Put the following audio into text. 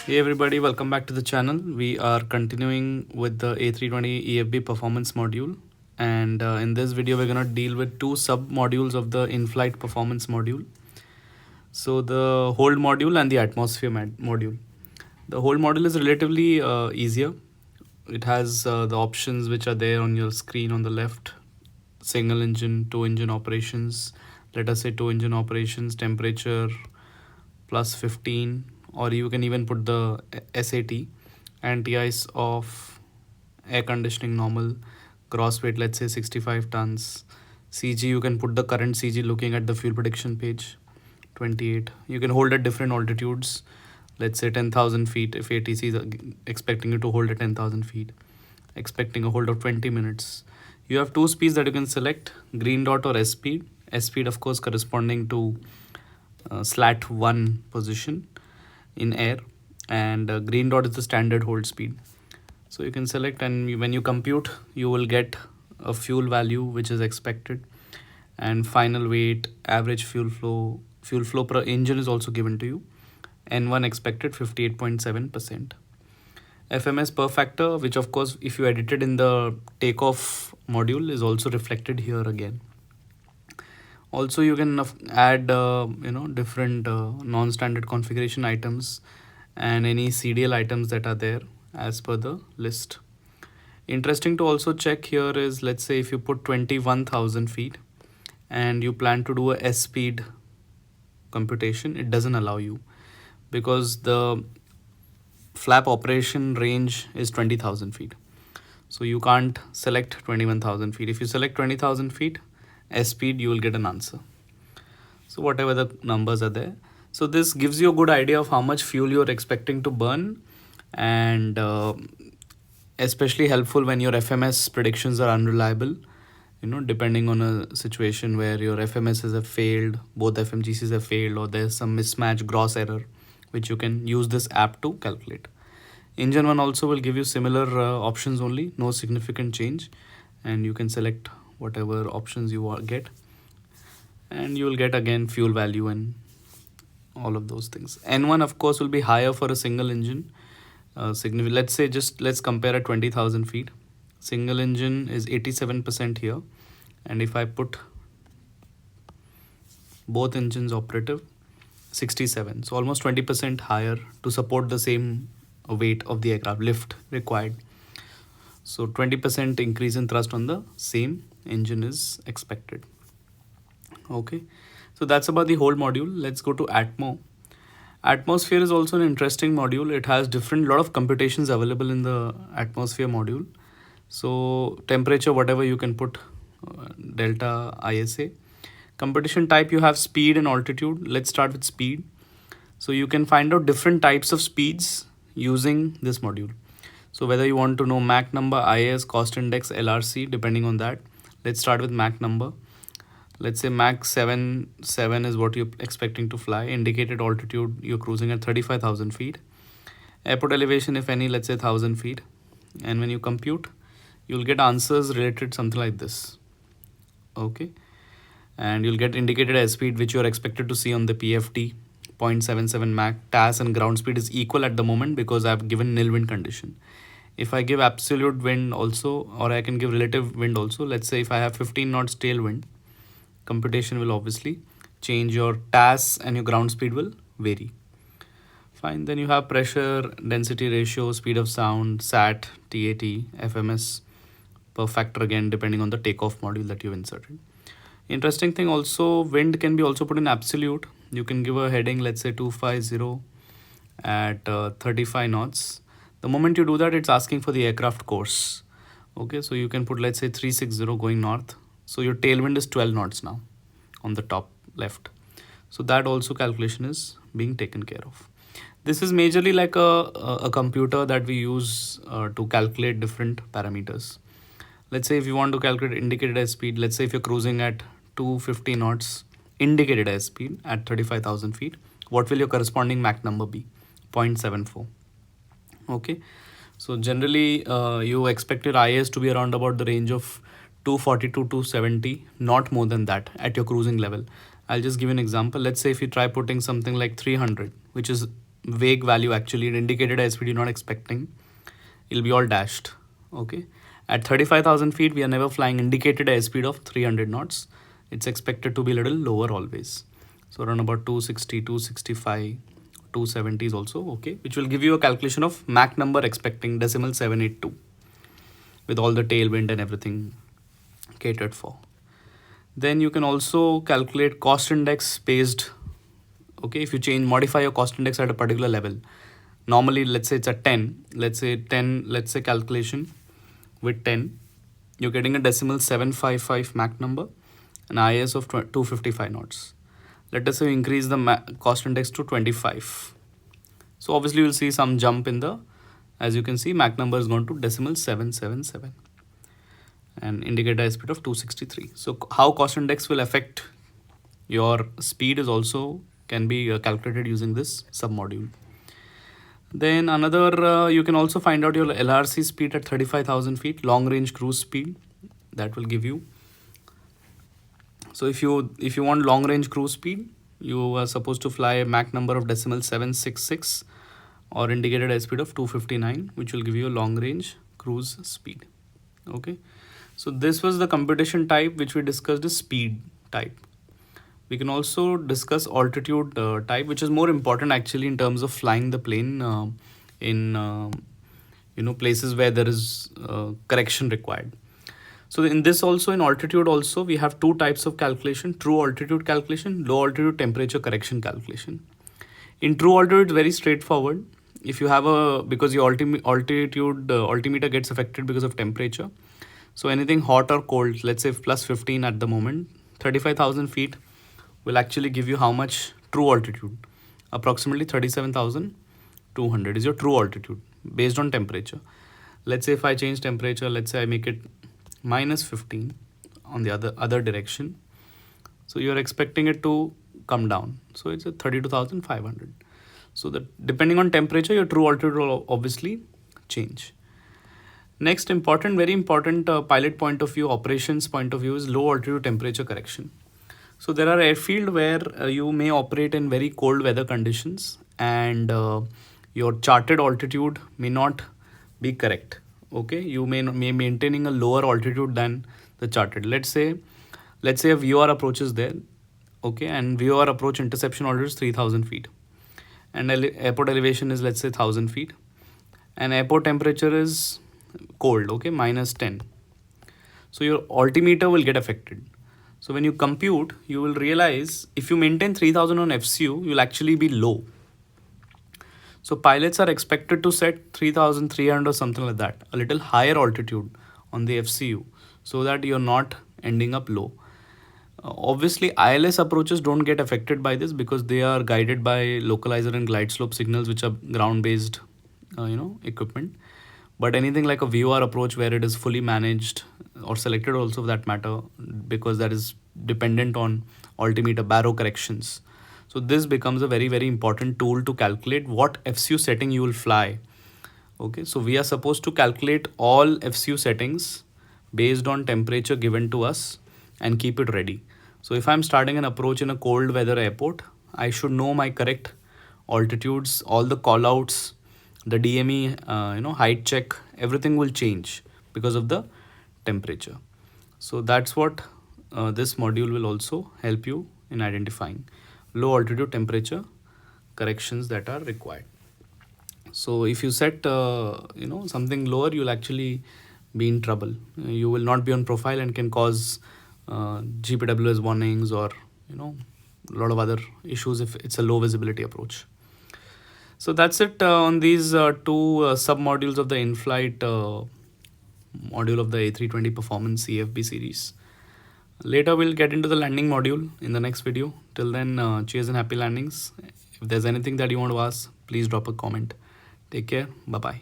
Hey everybody, welcome back to the channel. We are continuing with the A320 EFB performance module, and in this video we're going to deal with two sub modules of the in-flight performance module. So the hold module and the atmosphere module. The hold module is relatively easier. It has the options which are there on your screen on the left: single engine, two engine operations. Let us say two engine operations, temperature plus 15, or you can even put the SAT, anti-ice of air conditioning normal, gross weight let's say 65 tons. CG, you can put the current CG looking at the fuel prediction page, 28. You can hold at different altitudes, let's say 10,000 feet if ATC is expecting you to hold at 10,000 feet, expecting a hold of 20 minutes. You have two speeds that you can select: green dot or S speed. S speed of course corresponding to slat 1 position in air, and green dot is the standard hold speed. So you can select, and when you compute you will get a fuel value which is expected, and final weight, average fuel flow per engine is also given to you. N1 expected 58.7%. FMS per factor, which of course if you edit it in the takeoff module, is also reflected here again. Also you can add different non-standard configuration items and any CDL items that are there as per the list. Interesting to also check here is, let's say if you put 21,000 feet and you plan to do a S speed computation, it doesn't allow you because the flap operation range is 20,000 feet. So you can't select 21,000 feet. If you select 20,000 feet S speed, you will get an answer. So whatever the numbers are there. So this gives you a good idea of how much fuel you're expecting to burn, and especially helpful when your FMS predictions are unreliable, depending on a situation where your FMSs have failed, both FMGCs have failed, or there's some mismatch gross error, which you can use this app to calculate. Engine 1 also will give you similar options only, no significant change, and you can select whatever options you get, and you will get again fuel value and all of those things. N1 of course will be higher for a single engine. Let's say, just let's compare at 20,000 feet. Single engine is 87% here, and if I put both engines operative, 67, so almost 20% higher to support the same weight of the aircraft lift required. So 20% increase in thrust on the same engine is expected. Okay, so that's about the whole module. Let's go to ATMO. Atmosphere is also an interesting module. It has lot of computations available in the atmosphere module. So temperature, whatever you can put, delta ISA. Computation type, you have speed and altitude. Let's start with speed. So you can find out different types of speeds using this module. So whether you want to know Mach number, IS, cost index, LRC, depending on that. Let's start with Mach number. Let's say Mach 7 is what you're expecting to fly. Indicated altitude, you're cruising at 35,000 feet. Airport elevation, if any, let's say 1,000 feet. And when you compute, you'll get answers related something like this. Okay. And you'll get indicated airspeed, which you're expected to see on the PFD, 0.77 Mach. TAS and ground speed is equal at the moment because I've given nil wind condition. If I give absolute wind also, or I can give relative wind also, let's say if I have 15 knots tailwind, computation will obviously change. Your TAS and your ground speed will vary. Fine. Then you have pressure, density ratio, speed of sound, SAT, TAT, FMS per factor, again depending on the takeoff module that you've inserted. Interesting thing also, wind can be also put in absolute. You can give a heading, let's say 250 at 35 knots. The moment you do that, it's asking for the aircraft course. Okay, so you can put, let's say 360 going north. So your tailwind is 12 knots now on the top left. So that also calculation is being taken care of. This is majorly like a computer that we use to calculate different parameters. Let's say if you want to calculate indicated airspeed, let's say if you're cruising at 250 knots, indicated airspeed at 35,000 feet, what will your corresponding Mach number be? 0.74. Okay. So generally you expect your IS to be around about the range of 240 to 270, not more than that at your cruising level. I'll just give you an example. Let's say if you try putting something like 300, which is vague value actually, indicated airspeed you're not expecting. It'll be all dashed. Okay. At 35,000 feet, we are never flying indicated airspeed of 300 knots. It's expected to be a little lower always. So around about 260, 265, 270 is also okay, which will give you a calculation of Mach number expecting decimal 782 with all the tailwind and everything catered for. Then you can also calculate cost index based. Okay, if you modify your cost index at a particular level, normally let's say it's at 10, let's say calculation with 10, you're getting a decimal 755 Mach number, an IS of 255 knots. Let us say increase the cost index to 25. So obviously you'll see some jump in the, as you can see, Mach number is gone to decimal 777 and indicator airspeed of 263. So how cost index will affect your speed is also can be calculated using this submodule. Then another, you can also find out your LRC speed at 35,000 feet, long range cruise speed, that will give you. So if you want long range cruise speed, you are supposed to fly a Mach number of decimal 766 or indicated airspeed of 259, which will give you a long range cruise speed. Okay. So this was the computation type which we discussed, is speed type. We can also discuss altitude type, which is more important actually in terms of flying the plane in places where there is correction required. So in this also, in altitude also, we have two types of calculation: true altitude calculation, low altitude temperature correction calculation. In true altitude, it's very straightforward. If you have because your altitude altimeter gets affected because of temperature. So anything hot or cold, let's say plus 15 at the moment, 35,000 feet will actually give you how much true altitude. Approximately 37,200 is your true altitude based on temperature. Let's say if I change temperature, let's say I make it minus 15 on the other direction. So you're expecting it to come down. So it's at 32,500. So that depending on temperature, your true altitude will obviously change. Next very important pilot point of view, operations point of view is low altitude temperature correction. So there are airfield where you may operate in very cold weather conditions and your charted altitude may not be correct. Okay, you may maintaining a lower altitude than the charted. Let's say a VOR approach is there. Okay, and VOR approach interception altitude is 3,000 feet and airport elevation is, let's say, 1,000 feet, and airport temperature is cold, okay, minus 10. So your altimeter will get affected. So when you compute, you will realize if you maintain 3000 on FCU, you'll actually be low. So pilots are expected to set 3,300 or something like that, a little higher altitude on the FCU, so that you're not ending up low. Obviously, ILS approaches don't get affected by this because they are guided by localizer and glide slope signals, which are ground-based, equipment. But anything like a VOR approach where it is fully managed or selected also for that matter, because that is dependent on altimeter baro corrections. So this becomes a very, very important tool to calculate what FCU setting you will fly. Okay, so we are supposed to calculate all FCU settings based on temperature given to us and keep it ready. So if I'm starting an approach in a cold weather airport, I should know my correct altitudes, all the call outs, the DME, height check, everything will change because of the temperature. So that's what this module will also help you in identifying low altitude temperature corrections that are required. So if you set something lower, you'll actually be in trouble. You will not be on profile and can cause GPWS warnings or a lot of other issues if it's a low visibility approach. So that's it on these two sub-modules of the in-flight module of the A320 Performance EFB series. Later we'll get into the landing module in the next video. Till then, cheers and happy landings. If there's anything that you want to ask, please drop a comment. Take care. Bye-bye.